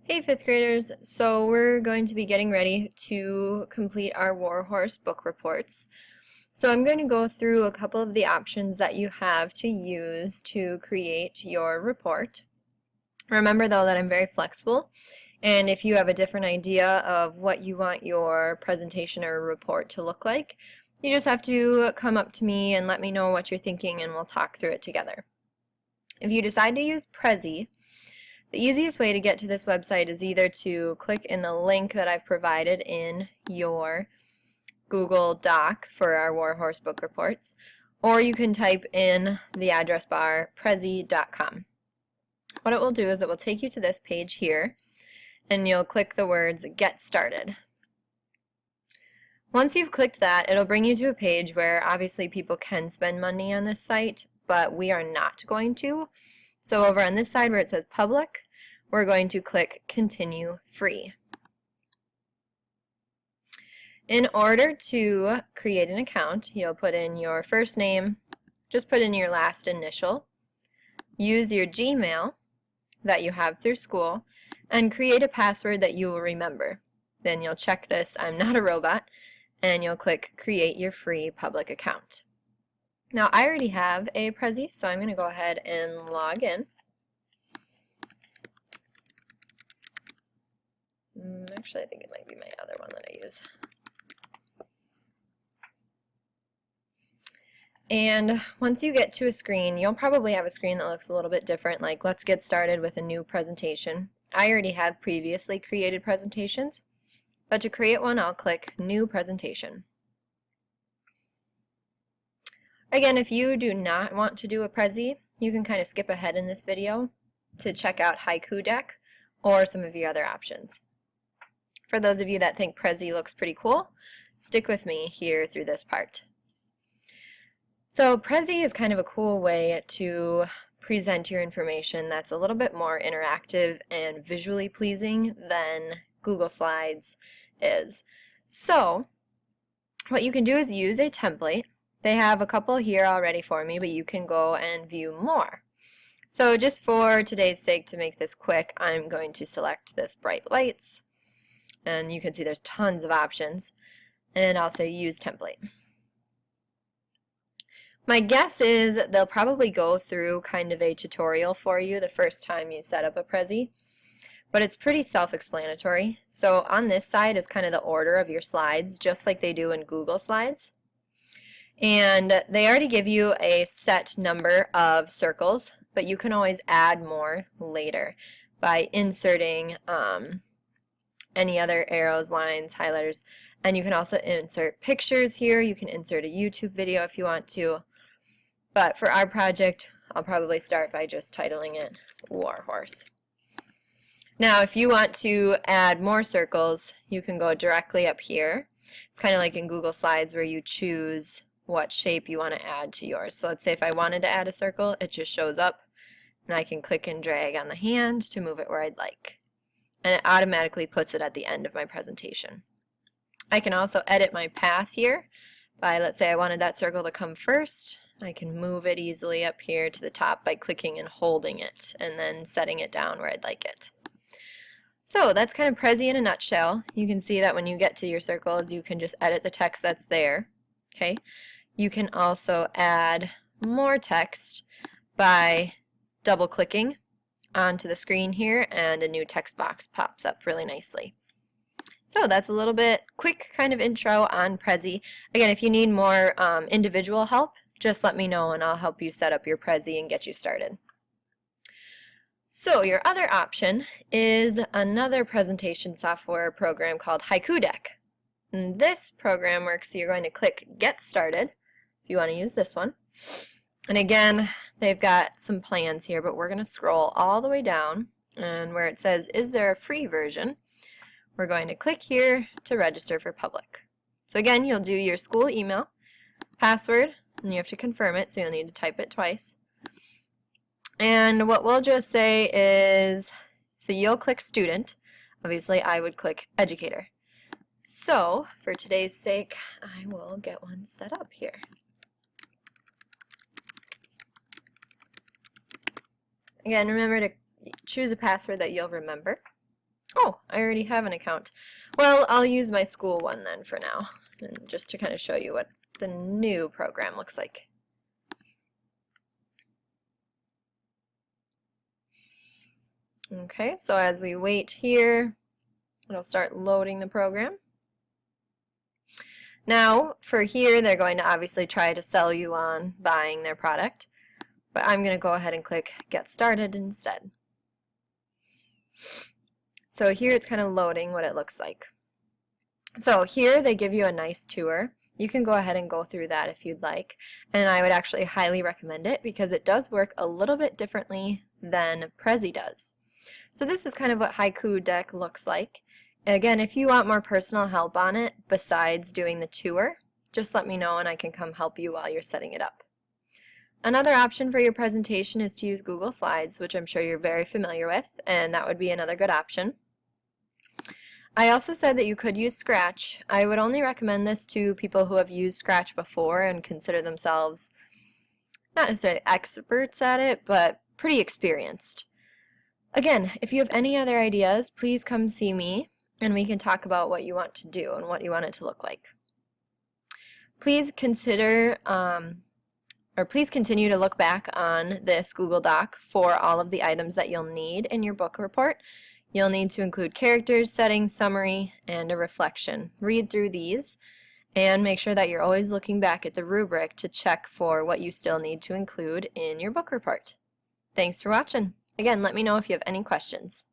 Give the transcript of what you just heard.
Hey fifth graders, so we're going to be getting ready to complete our Warhorse book reports. So I'm going to go through a couple of the options that you have to use to create your report. Remember though that I'm very flexible, and if you have a different idea of what you want your presentation or report to look like, you just have to come up to me and let me know what you're thinking and we'll talk through it together. If you decide to use Prezi, the easiest way to get to this website is either to click in the link that I've provided in your Google Doc for our Warhorse book reports, or you can type in the address bar prezi.com. What it will do is it will take you to this page here, and you'll click the words Get Started. Once you've clicked that, it'll bring you to a page where obviously people can spend money on this site, but we are not going to. So over on this side where it says Public, we're going to click Continue Free. In order to create an account, you'll put in your first name, just put in your last initial, use your Gmail that you have through school, and create a password that you will remember. Then you'll check this I'm not a robot, and you'll click Create Your Free Public Account. Now I already have a Prezi, so I'm going to go ahead and log in. Actually, I think it might be my other one that I use. And once you get to a screen, you'll probably have a screen that looks a little bit different, like let's get started with a new presentation. I already have previously created presentations, but to create one, I'll click New Presentation. Again, if you do not want to do a Prezi, you can kind of skip ahead in this video to check out Haiku Deck or some of your other options. For those of you that think Prezi looks pretty cool, stick with me here through this part. So Prezi is kind of a cool way to present your information that's a little bit more interactive and visually pleasing than Google Slides is. So what you can do is use a template. They have a couple here already for me, but you can go and view more. So just for today's sake, to make this quick, I'm going to select this bright lights, and you can see there's tons of options, and I'll say use template. My guess is they'll probably go through kind of a tutorial for you the first time you set up a Prezi, but it's pretty self-explanatory. So on this side is kind of the order of your slides, just like they do in Google Slides. And they already give you a set number of circles, but you can always add more later by inserting any other arrows, lines, highlighters, and you can also insert pictures here. You can insert a YouTube video if you want to, but for our project, I'll probably start by just titling it Warhorse. Now, if you want to add more circles, you can go directly up here. It's kind of like in Google Slides where you choose what shape you want to add to yours. So let's say if I wanted to add a circle, it just shows up, and I can click and drag on the hand to move it where I'd like. And it automatically puts it at the end of my presentation. I can also edit my path here by, let's say I wanted that circle to come first. I can move it easily up here to the top by clicking and holding it and then setting it down where I'd like it. So that's kind of Prezi in a nutshell. You can see that when you get to your circles, you can just edit the text that's there. Okay. You can also add more text by double clicking onto the screen here, and a new text box pops up really nicely. So that's a little bit quick kind of intro on Prezi. Again, if you need more individual help, just let me know and I'll help you set up your Prezi and get you started. So your other option is another presentation software program called Haiku Deck. And this program works, so you're going to click Get Started if you want to use this one. And again, they've got some plans here, but we're going to scroll all the way down, and where it says, is there a free version? We're going to click here to register for public. So again, you'll do your school email, password, and you have to confirm it, so you'll need to type it twice. And what we'll just say is, so you'll click student. Obviously, I would click educator. So for today's sake, I will get one set up here. Again, remember to choose a password that you'll remember. Oh, I already have an account. Well, I'll use my school one then for now, and just to kind of show you what the new program looks like. Okay, so as we wait here, it'll start loading the program. Now, for here, they're going to obviously try to sell you on buying their product, but I'm going to go ahead and click Get Started instead. So here it's kind of loading what it looks like. So here they give you a nice tour. You can go ahead and go through that if you'd like, and I would actually highly recommend it because it does work a little bit differently than Prezi does. So this is kind of what Haiku Deck looks like. Again, if you want more personal help on it besides doing the tour, just let me know and I can come help you while you're setting it up. Another option for your presentation is to use Google Slides, which I'm sure you're very familiar with, and that would be another good option. I also said that you could use Scratch. I would only recommend this to people who have used Scratch before and consider themselves not necessarily experts at it, but pretty experienced. Again, if you have any other ideas, please come see me and we can talk about what you want to do and what you want it to look like. Please consider, please continue to look back on this Google Doc for all of the items that you'll need in your book report. You'll need to include characters, settings, summary, and a reflection. Read through these and make sure that you're always looking back at the rubric to check for what you still need to include in your book report. Thanks for watching. Again, let me know if you have any questions.